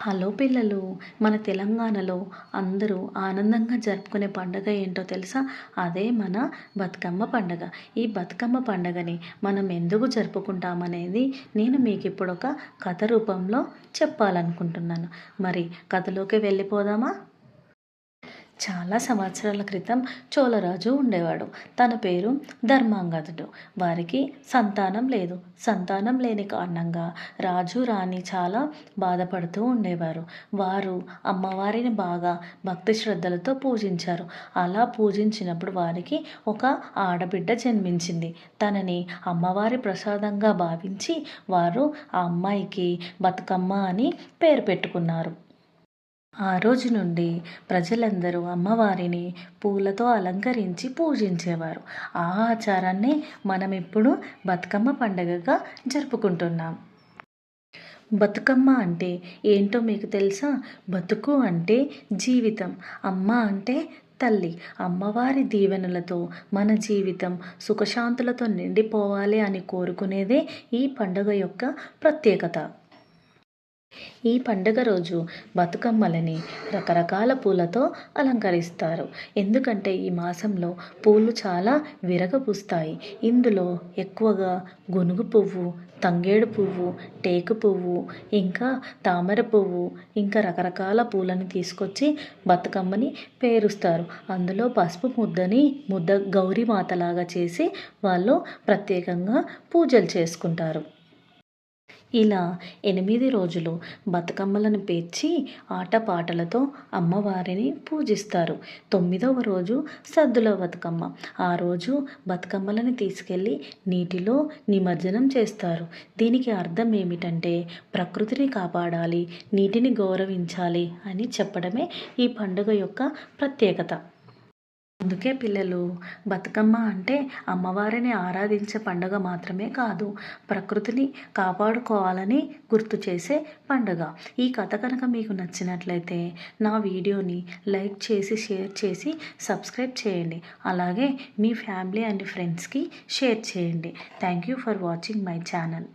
Hello పిల్లలు, మన తెలంగాణలో అందరూ ఆనందంగా జరుపుకునే పండుగ ఏంటో తెలుసా? అదే మన బతుకమ్మ పండుగ. ఈ బతుకమ్మ పండుగని మనం ఎందుకు జరుపుకుంటామనేది నేను మీకు ఇప్పుడు ఒక కథ రూపంలో చెప్పాలనుకుంటున్నాను. మరి కథలోకి వెళ్ళిపోదామా? చాలా సంవత్సరాల క్రితం చోళరాజు ఉండేవాడు. తన పేరు ధర్మాంగదుడు. వారికి సంతానం లేదు. సంతానం లేని కారణంగా రాజు రాణి చాలా బాధపడుతూ ఉండేవారు. వారు అమ్మవారిని బాగా భక్తి శ్రద్ధలతో పూజించారు. అలా పూజించినప్పుడు వారికి ఒక ఆడబిడ్డ జన్మించింది. తనని అమ్మవారి ప్రసాదంగా భావించి వారు ఆ అమ్మాయికి బతుకమ్మ అని పేరు పెట్టుకున్నారు. ఆ రోజు నుండి ప్రజలందరూ అమ్మవారిని పూలతో అలంకరించి పూజించేవారు. ఆ ఆచారాన్ని మనం ఇప్పుడు బతుకమ్మ పండుగగా జరుపుకుంటున్నాం. బతుకమ్మ అంటే ఏంటో మీకు తెలుసా? బతుకు అంటే జీవితం, అమ్మ అంటే తల్లి. అమ్మవారి దీవెనలతో మన జీవితం సుఖశాంతులతో నిండిపోవాలి అని కోరుకునేదే ఈ పండుగ యొక్క ప్రత్యేకత. ఈ పండుగ రోజు బతుకమ్మలని రకరకాల పూలతో అలంకరిస్తారు. ఎందుకంటే ఈ మాసంలో పూలు చాలా విరగపూస్తాయి. ఇందులో ఎక్కువగా గునుగు పువ్వు, తంగేడు పువ్వు, టేకు పువ్వు, ఇంకా తామర పువ్వు, ఇంకా రకరకాల పూలను తీసుకొచ్చి బతుకమ్మని పేరుస్తారు. అందులో పసుపు ముద్ద గౌరీ మాతలాగా చేసి వాళ్ళు ప్రత్యేకంగా పూజలు చేసుకుంటారు. ఇలా 8 రోజులు బతుకమ్మలను పేర్చి ఆటపాటలతో అమ్మవారిని పూజిస్తారు. 9వ రోజు సద్దుల బతుకమ్మ. ఆ రోజు బతుకమ్మలను తీసుకెళ్ళి నీటిలో నిమజ్జనం చేస్తారు. దీనికి అర్థం ఏమిటంటే ప్రకృతిని కాపాడాలి, నీటిని గౌరవించాలి అని చెప్పడమే ఈ పండుగ యొక్క ప్రత్యేకత. అందుకే పిల్లలు, బతుకమ్మ అంటే అమ్మవారిని ఆరాధించే పండుగ మాత్రమే కాదు, ప్రకృతిని కాపాడుకోవాలని గుర్తు చేసే పండుగ. ఈ కథ కనుక మీకు నచ్చినట్లయితే నా వీడియోని లైక్ చేసి, షేర్ చేసి, సబ్స్క్రైబ్ చేయండి. అలాగే మీ ఫ్యామిలీ అండ్ ఫ్రెండ్స్కి షేర్ చేయండి. Thank you for watching my channel.